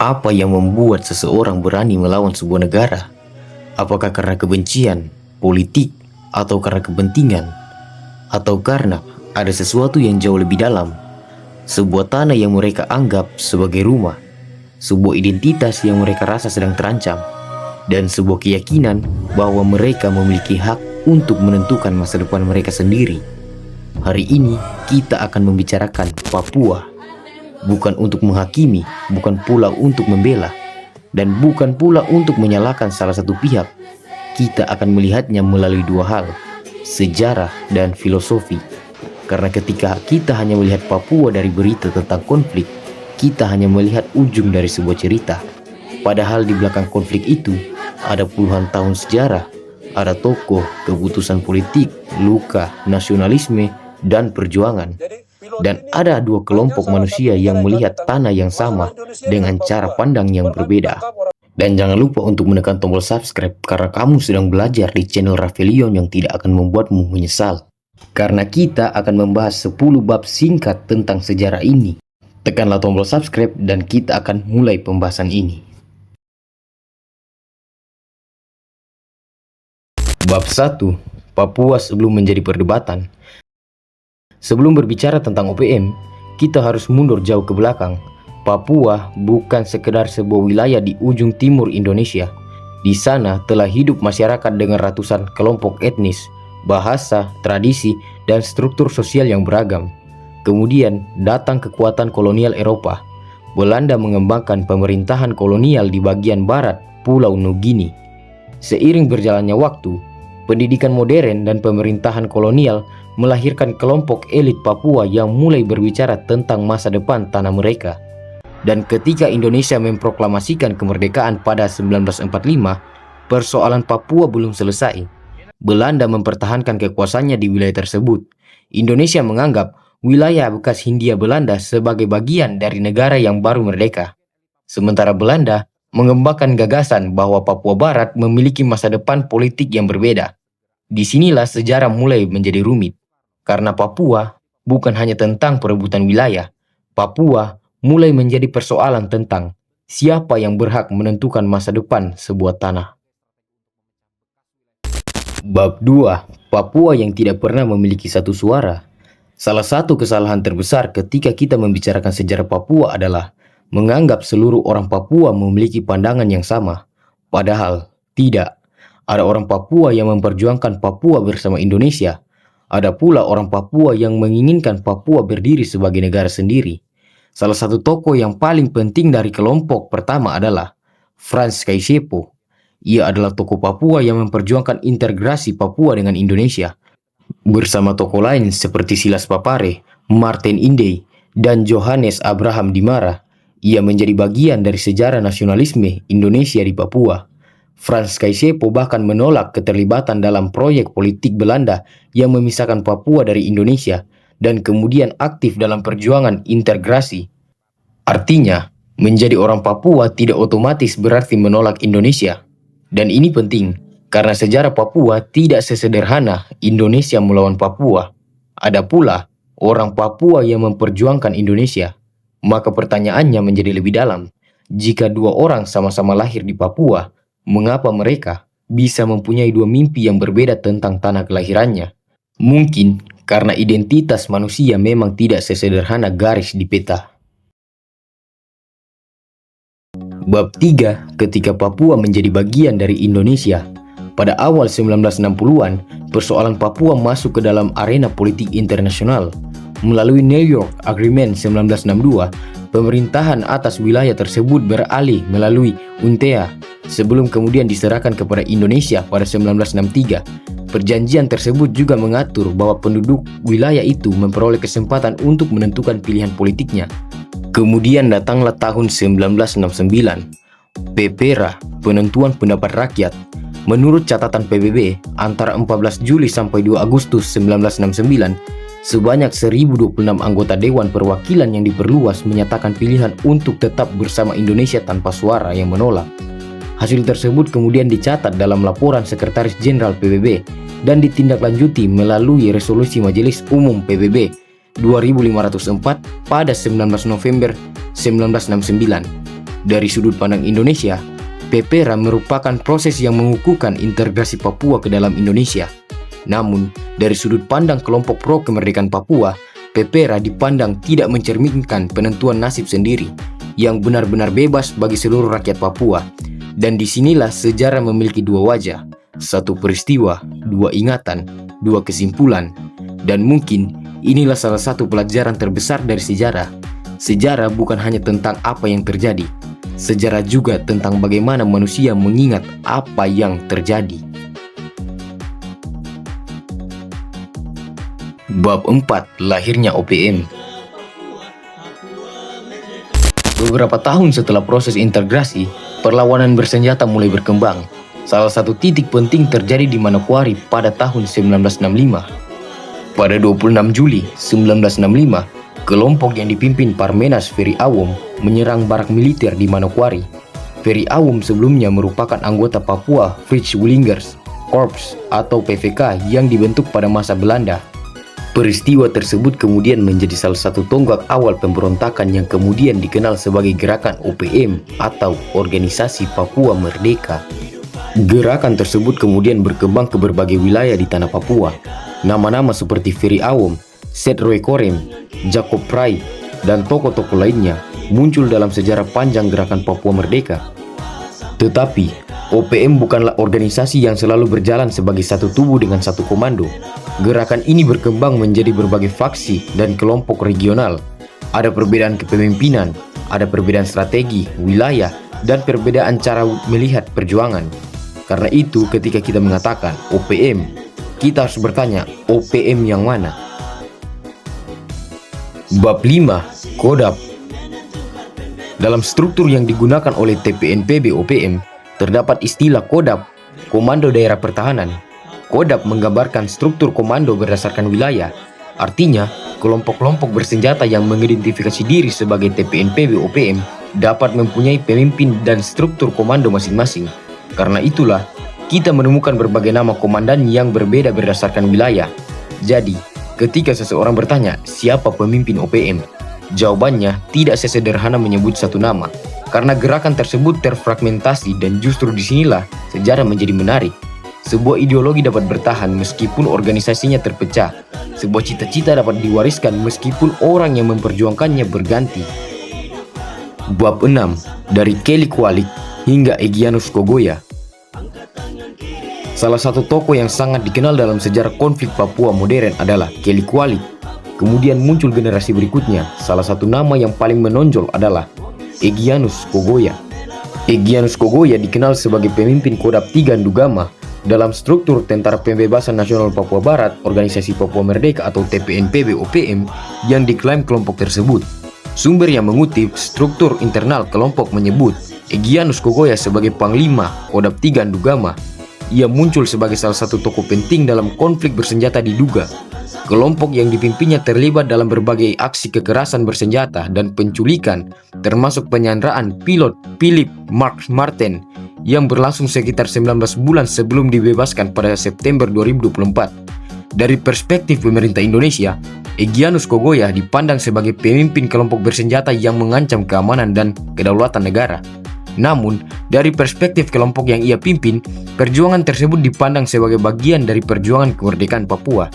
Apa yang membuat seseorang berani melawan sebuah negara? Apakah karena kebencian, politik, atau karena kepentingan? Atau karena ada sesuatu yang jauh lebih dalam? Sebuah tanah yang mereka anggap sebagai rumah, sebuah identitas yang mereka rasa sedang terancam, dan sebuah keyakinan bahwa mereka memiliki hak untuk menentukan masa depan mereka sendiri. Hari ini kita akan membicarakan Papua. Bukan untuk menghakimi, bukan pula untuk membela, dan bukan pula untuk menyalahkan salah satu pihak. Kita akan melihatnya melalui dua hal, sejarah dan filosofi. Karena ketika kita hanya melihat Papua dari berita tentang konflik, kita hanya melihat ujung dari sebuah cerita. Padahal di belakang konflik itu, ada puluhan tahun sejarah, ada tokoh, keputusan politik, luka, nasionalisme, dan perjuangan. Dan ada dua kelompok manusia yang melihat tanah yang sama dengan cara pandang yang berbeda. Dan jangan lupa untuk menekan tombol subscribe karena kamu sedang belajar di channel Raffelion yang tidak akan membuatmu menyesal. Karena kita akan membahas 10 bab singkat tentang sejarah ini. Tekanlah tombol subscribe dan kita akan mulai pembahasan ini. Bab 1. Papua sebelum menjadi perdebatan. Sebelum berbicara tentang OPM, kita harus mundur jauh ke belakang. Papua bukan sekedar sebuah wilayah di ujung timur Indonesia. Di sana telah hidup masyarakat dengan ratusan kelompok etnis, bahasa, tradisi, dan struktur sosial yang beragam. Kemudian datang kekuatan kolonial Eropa. Belanda mengembangkan pemerintahan kolonial di bagian barat Pulau Nugini. Seiring berjalannya waktu, pendidikan modern dan pemerintahan kolonial melahirkan kelompok elit Papua yang mulai berbicara tentang masa depan tanah mereka. Dan ketika Indonesia memproklamasikan kemerdekaan pada 1945, persoalan Papua belum selesai. Belanda mempertahankan kekuasaannya di wilayah tersebut. Indonesia menganggap wilayah bekas Hindia Belanda sebagai bagian dari negara yang baru merdeka. Sementara Belanda mengembangkan gagasan bahwa Papua Barat memiliki masa depan politik yang berbeda. Disinilah sejarah mulai menjadi rumit. Karena Papua bukan hanya tentang perebutan wilayah. Papua mulai menjadi persoalan tentang siapa yang berhak menentukan masa depan sebuah tanah. Bab 2. Papua yang tidak pernah memiliki satu suara. Salah satu kesalahan terbesar ketika kita membicarakan sejarah Papua adalah menganggap seluruh orang Papua memiliki pandangan yang sama. Padahal tidak. Ada orang Papua yang memperjuangkan Papua bersama Indonesia. Ada pula orang Papua yang menginginkan Papua berdiri sebagai negara sendiri. Salah satu tokoh yang paling penting dari kelompok pertama adalah Frans Kaisiepo. Ia adalah tokoh Papua yang memperjuangkan integrasi Papua dengan Indonesia. Bersama tokoh lain seperti Silas Papare, Martin Indey, dan Johannes Abraham Dimara, ia menjadi bagian dari sejarah nasionalisme Indonesia di Papua. Frans Kaisiepo bahkan menolak keterlibatan dalam proyek politik Belanda yang memisahkan Papua dari Indonesia dan kemudian aktif dalam perjuangan integrasi. Artinya, menjadi orang Papua tidak otomatis berarti menolak Indonesia. Dan ini penting, karena sejarah Papua tidak sesederhana Indonesia melawan Papua. Ada pula orang Papua yang memperjuangkan Indonesia. Maka pertanyaannya menjadi lebih dalam. Jika dua orang sama-sama lahir di Papua, mengapa mereka bisa mempunyai dua mimpi yang berbeda tentang tanah kelahirannya? Mungkin karena identitas manusia memang tidak sesederhana garis di peta. Bab 3. Ketika Papua menjadi bagian dari Indonesia. Pada awal 1960-an, persoalan Papua masuk ke dalam arena politik internasional. Melalui New York Agreement 1962, pemerintahan atas wilayah tersebut beralih melalui UNTEA sebelum kemudian diserahkan kepada Indonesia pada 1963. Perjanjian tersebut juga mengatur bahwa penduduk wilayah itu memperoleh kesempatan untuk menentukan pilihan politiknya. Kemudian datanglah tahun 1969, PPRA, Penentuan Pendapat Rakyat. Menurut catatan PBB, antara 14 Juli sampai 2 Agustus 1969, sebanyak 1026 anggota Dewan Perwakilan yang diperluas menyatakan pilihan untuk tetap bersama Indonesia tanpa suara yang menolak. Hasil tersebut kemudian dicatat dalam laporan Sekretaris Jenderal PBB dan ditindaklanjuti melalui resolusi Majelis Umum PBB 2504 pada 19 November 1969. Dari sudut pandang Indonesia, PPRA merupakan proses yang mengukuhkan integrasi Papua ke dalam Indonesia. Namun, dari sudut pandang kelompok pro kemerdekaan Papua, PPRA dipandang tidak mencerminkan penentuan nasib sendiri yang benar-benar bebas bagi seluruh rakyat Papua. Dan disinilah sejarah memiliki dua wajah, satu peristiwa, dua ingatan, dua kesimpulan. Dan mungkin inilah salah satu pelajaran terbesar dari sejarah. Sejarah bukan hanya tentang apa yang terjadi, sejarah juga tentang bagaimana manusia mengingat apa yang terjadi. Bab 4. Lahirnya OPM. Beberapa tahun setelah proses integrasi, perlawanan bersenjata mulai berkembang. Salah satu titik penting terjadi di Manokwari pada tahun 1965. Pada 26 Juli 1965, kelompok yang dipimpin Parmenas Ferry Awom menyerang barak militer di Manokwari. Ferry Awom sebelumnya merupakan anggota Papua Vrijwilligers Korps atau PVK yang dibentuk pada masa Belanda. Peristiwa tersebut kemudian menjadi salah satu tonggak awal pemberontakan yang kemudian dikenal sebagai gerakan OPM atau Organisasi Papua Merdeka. Gerakan tersebut kemudian berkembang ke berbagai wilayah di tanah Papua. Nama-nama seperti Ferry Awom, Seth Roy Korem, Jacob Prai, dan tokoh-tokoh lainnya muncul dalam sejarah panjang gerakan Papua Merdeka. Tetapi, OPM bukanlah organisasi yang selalu berjalan sebagai satu tubuh dengan satu komando. Gerakan ini berkembang menjadi berbagai faksi dan kelompok regional. Ada perbedaan kepemimpinan, ada perbedaan strategi, wilayah, dan perbedaan cara melihat perjuangan. Karena itu, ketika kita mengatakan OPM, kita harus bertanya, OPM yang mana? Bab 5. Kodap. Dalam struktur yang digunakan oleh TPNPB OPM, terdapat istilah Kodap, Komando Daerah Pertahanan. Kodap menggambarkan struktur komando berdasarkan wilayah. Artinya, kelompok-kelompok bersenjata yang mengidentifikasi diri sebagai TPNPB OPM dapat mempunyai pemimpin dan struktur komando masing-masing. Karena itulah, kita menemukan berbagai nama komandan yang berbeda berdasarkan wilayah. Jadi, ketika seseorang bertanya, siapa pemimpin OPM? Jawabannya tidak sesederhana menyebut satu nama. Karena gerakan tersebut terfragmentasi dan justru disinilah sejarah menjadi menarik. Sebuah ideologi dapat bertahan meskipun organisasinya terpecah. Sebuah cita-cita dapat diwariskan meskipun orang yang memperjuangkannya berganti. Bab 6. Dari Kelly Kualik hingga Egyanus Kogoya. Salah satu tokoh yang sangat dikenal dalam sejarah konflik Papua modern adalah Kelly Kualik. Kemudian muncul generasi berikutnya. Salah satu nama yang paling menonjol adalah Egyanus Kogoya. Egyanus Kogoya dikenal sebagai pemimpin Kodap 3 Ndugama dalam struktur Tentara Pembebasan Nasional Papua Barat, Organisasi Papua Merdeka atau TPNPB OPM yang diklaim kelompok tersebut. Sumber yang mengutip struktur internal kelompok menyebut Egyanus Kogoya sebagai Panglima Kodap 3 Ndugama. Ia muncul sebagai salah satu tokoh penting dalam konflik bersenjata di Duga. Kelompok yang dipimpinnya terlibat dalam berbagai aksi kekerasan bersenjata dan penculikan, termasuk penyanderaan pilot Philip Mark Martin yang berlangsung sekitar 19 bulan sebelum dibebaskan pada September 2024. Dari perspektif pemerintah Indonesia, Egyanus Kogoya dipandang sebagai pemimpin kelompok bersenjata yang mengancam keamanan dan kedaulatan negara. Namun, dari perspektif kelompok yang ia pimpin, perjuangan tersebut dipandang sebagai bagian dari perjuangan kemerdekaan Papua.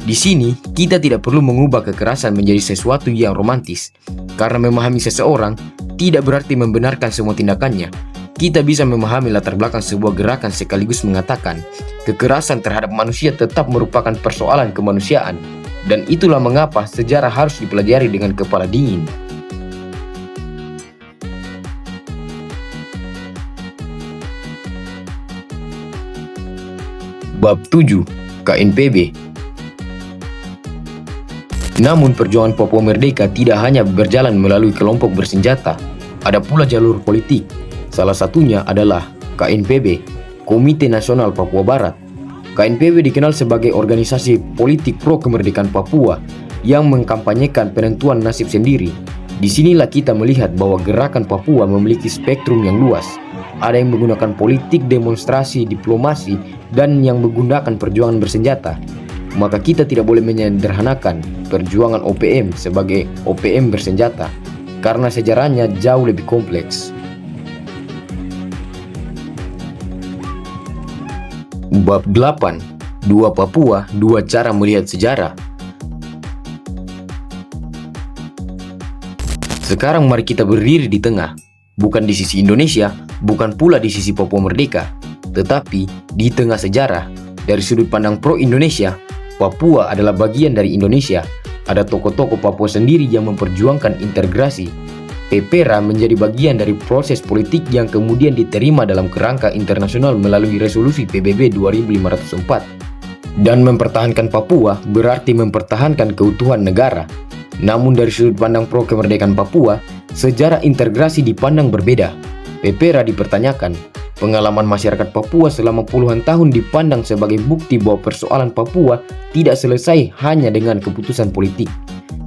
Di sini, kita tidak perlu mengubah kekerasan menjadi sesuatu yang romantis. Karena memahami seseorang tidak berarti membenarkan semua tindakannya. Kita bisa memahami latar belakang sebuah gerakan sekaligus mengatakan, kekerasan terhadap manusia tetap merupakan persoalan kemanusiaan. Dan itulah mengapa sejarah harus dipelajari dengan kepala dingin. Bab 7. KNPB. Namun perjuangan Papua Merdeka tidak hanya berjalan melalui kelompok bersenjata, ada pula jalur politik. Salah satunya adalah KNPB, Komite Nasional Papua Barat. KNPB dikenal sebagai organisasi politik pro kemerdekaan Papua yang mengkampanyekan penentuan nasib sendiri. Disinilah kita melihat bahwa gerakan Papua memiliki spektrum yang luas. Ada yang menggunakan politik, demonstrasi, diplomasi, dan yang menggunakan perjuangan bersenjata. Maka kita tidak boleh menyederhanakan perjuangan OPM sebagai OPM bersenjata, karena sejarahnya jauh lebih kompleks. Bab 8. Dua Papua, dua cara melihat sejarah. Sekarang mari kita berdiri di tengah, bukan di sisi Indonesia, bukan pula di sisi Papua Merdeka, tetapi di tengah sejarah. Dari sudut pandang pro-Indonesia, Papua adalah bagian dari Indonesia. Ada tokoh-tokoh Papua sendiri yang memperjuangkan integrasi. PPRA menjadi bagian dari proses politik yang kemudian diterima dalam kerangka internasional melalui resolusi PBB 2504. Dan mempertahankan Papua berarti mempertahankan keutuhan negara. Namun dari sudut pandang pro kemerdekaan Papua, sejarah integrasi dipandang berbeda. PPRA dipertanyakan. Pengalaman masyarakat Papua selama puluhan tahun dipandang sebagai bukti bahwa persoalan Papua tidak selesai hanya dengan keputusan politik.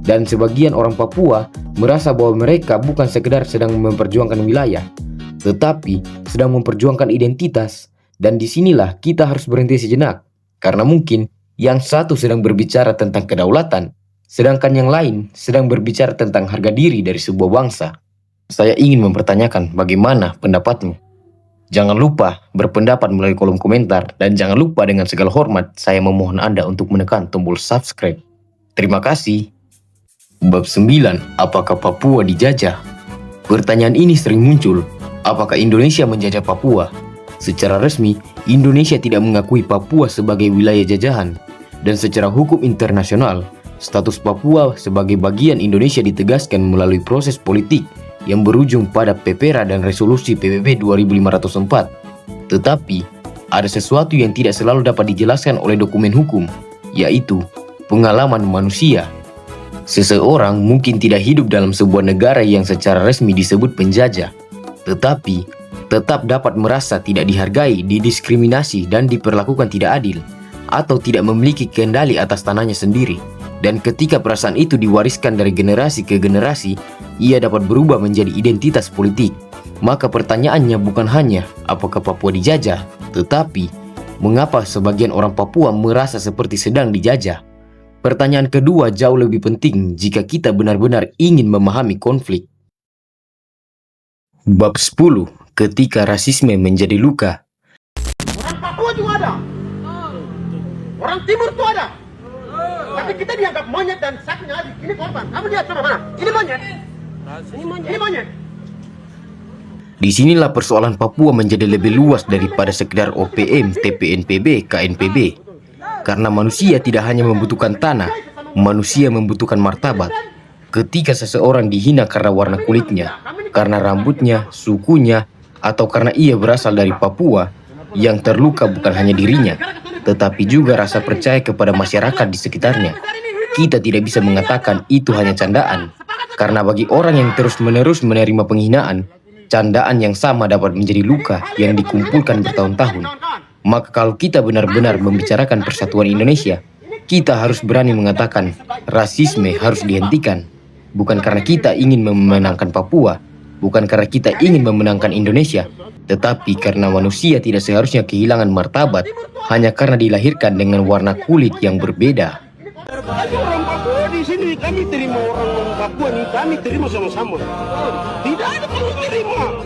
Dan sebagian orang Papua merasa bahwa mereka bukan sekedar sedang memperjuangkan wilayah, tetapi sedang memperjuangkan identitas. Dan disinilah kita harus berhenti sejenak, karena mungkin yang satu sedang berbicara tentang kedaulatan, sedangkan yang lain sedang berbicara tentang harga diri dari sebuah bangsa. Saya ingin mempertanyakan bagaimana pendapatmu. Jangan lupa berpendapat melalui kolom komentar, dan jangan lupa dengan segala hormat saya memohon Anda untuk menekan tombol subscribe. Terima kasih. Bab 9. Apakah Papua dijajah? Pertanyaan ini sering muncul. Apakah Indonesia menjajah Papua? Secara resmi, Indonesia tidak mengakui Papua sebagai wilayah jajahan. Dan secara hukum internasional, status Papua sebagai bagian Indonesia ditegaskan melalui proses politik yang berujung pada PPRA dan resolusi PBB 2504. Tetapi, ada sesuatu yang tidak selalu dapat dijelaskan oleh dokumen hukum, yaitu pengalaman manusia. Seseorang mungkin tidak hidup dalam sebuah negara yang secara resmi disebut penjajah, tetapi tetap dapat merasa tidak dihargai, didiskriminasi, dan diperlakukan tidak adil, atau tidak memiliki kendali atas tanahnya sendiri. Dan ketika perasaan itu diwariskan dari generasi ke generasi, ia dapat berubah menjadi identitas politik. Maka pertanyaannya bukan hanya apakah Papua dijajah, tetapi mengapa sebagian orang Papua merasa seperti sedang dijajah. Pertanyaan kedua jauh lebih penting jika kita benar-benar ingin memahami konflik. Bab 10. Ketika rasisme menjadi luka. Orang Papua juga ada. Orang Timur tuh ada. Tapi kita dianggap monyet dan sakitnya adik. Ini korban. Kamu lihat sama mana? Ini monyet. Ini monyet. Disinilah persoalan Papua menjadi lebih luas daripada sekedar OPM, TPNPB, KNPB. Karena manusia tidak hanya membutuhkan tanah, manusia membutuhkan martabat. Ketika seseorang dihina karena warna kulitnya, karena rambutnya, sukunya, atau karena ia berasal dari Papua, yang terluka bukan hanya dirinya, tetapi juga rasa percaya kepada masyarakat di sekitarnya. Kita tidak bisa mengatakan itu hanya candaan, karena bagi orang yang terus-menerus menerima penghinaan, candaan yang sama dapat menjadi luka yang dikumpulkan bertahun-tahun. Maka kalau kita benar-benar membicarakan persatuan Indonesia, kita harus berani mengatakan rasisme harus dihentikan. Bukan karena kita ingin memenangkan Papua, bukan karena kita ingin memenangkan Indonesia, tetapi karena manusia tidak seharusnya kehilangan martabat hanya karena dilahirkan dengan warna kulit yang berbeda. Orang Papua di sini kami terima orang Papua nih, kami terima sama-sama. Tidak ada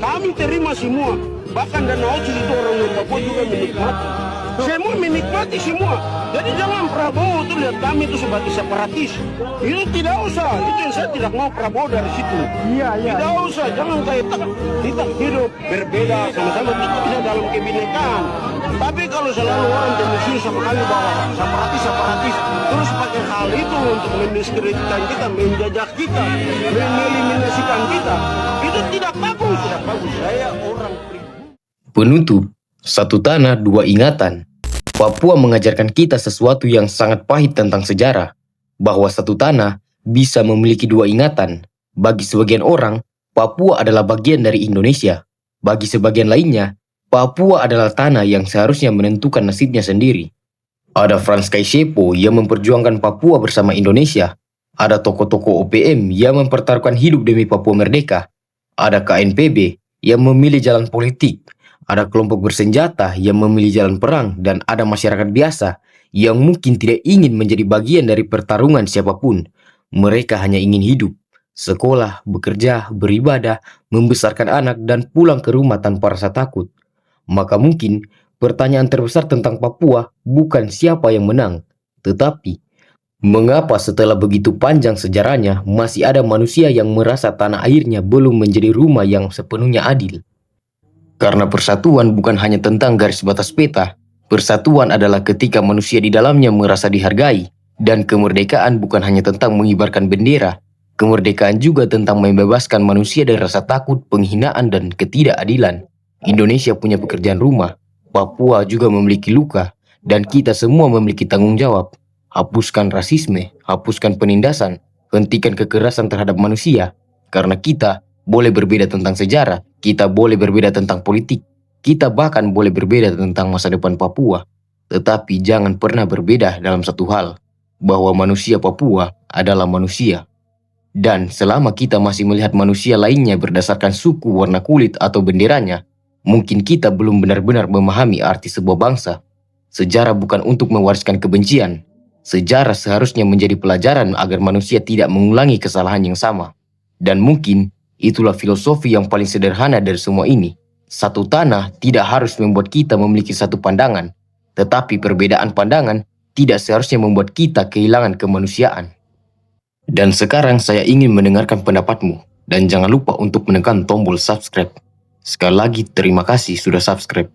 kami terima semua. Bahkan dan Oci itu orang Papua juga menikmati. Semua menikmati semua. Jadi jangan Prabowo tuh lihat kami itu sebagai separatis. Itu tidak usah. Itu yang saya tidak mau Prabowo dari situ. Tidak usah. Jangan kita hidup berbeda sama-sama. Kita bisa dalam kebinekaan. Tapi kalau selalu orang tendensi sama kali bahwa separatis, terus pakai hal itu untuk mendiskreditkan kita, menjajah kita, mengeliminasikan kita, itu tidak bagus. Saya orang Penutup, satu tanah, dua ingatan. Papua mengajarkan kita sesuatu yang sangat pahit tentang sejarah, bahwa satu tanah bisa memiliki dua ingatan. Bagi sebagian orang, Papua adalah bagian dari Indonesia. Bagi sebagian lainnya, Papua adalah tanah yang seharusnya menentukan nasibnya sendiri. Ada Frans Kaisiepo yang memperjuangkan Papua bersama Indonesia. Ada tokoh-tokoh OPM yang mempertaruhkan hidup demi Papua merdeka. Ada KNPB yang memilih jalan politik. Ada kelompok bersenjata yang memilih jalan perang, dan ada masyarakat biasa yang mungkin tidak ingin menjadi bagian dari pertarungan siapapun. Mereka hanya ingin hidup, sekolah, bekerja, beribadah, membesarkan anak, dan pulang ke rumah tanpa rasa takut. Maka mungkin Pertanyaan terbesar tentang Papua bukan siapa yang menang, tetapi mengapa setelah begitu panjang sejarahnya masih ada manusia yang merasa tanah airnya belum menjadi rumah yang sepenuhnya adil? Karena persatuan bukan hanya tentang garis batas peta. Persatuan adalah ketika manusia di dalamnya merasa dihargai. Dan kemerdekaan bukan hanya tentang mengibarkan bendera. Kemerdekaan juga tentang membebaskan manusia dari rasa takut, penghinaan, dan ketidakadilan. Indonesia punya pekerjaan rumah. Papua juga memiliki luka. Dan kita semua memiliki tanggung jawab. Hapuskan rasisme, hapuskan penindasan, hentikan kekerasan terhadap manusia. Karena kita boleh berbeda tentang sejarah, kita boleh berbeda tentang politik, kita bahkan boleh berbeda tentang masa depan Papua. Tetapi jangan pernah berbeda dalam satu hal, bahwa manusia Papua adalah manusia. Dan selama kita masih melihat manusia lainnya berdasarkan suku, warna kulit, atau benderanya, mungkin kita belum benar-benar memahami arti sebuah bangsa. Sejarah bukan untuk mewariskan kebencian. Sejarah seharusnya menjadi pelajaran agar manusia tidak mengulangi kesalahan yang sama. Dan mungkin itulah filosofi yang paling sederhana dari semua ini. Satu tanah tidak harus membuat kita memiliki satu pandangan, tetapi perbedaan pandangan tidak seharusnya membuat kita kehilangan kemanusiaan. Dan sekarang saya ingin mendengarkan pendapatmu, dan jangan lupa untuk menekan tombol subscribe. Sekali lagi terima kasih sudah subscribe.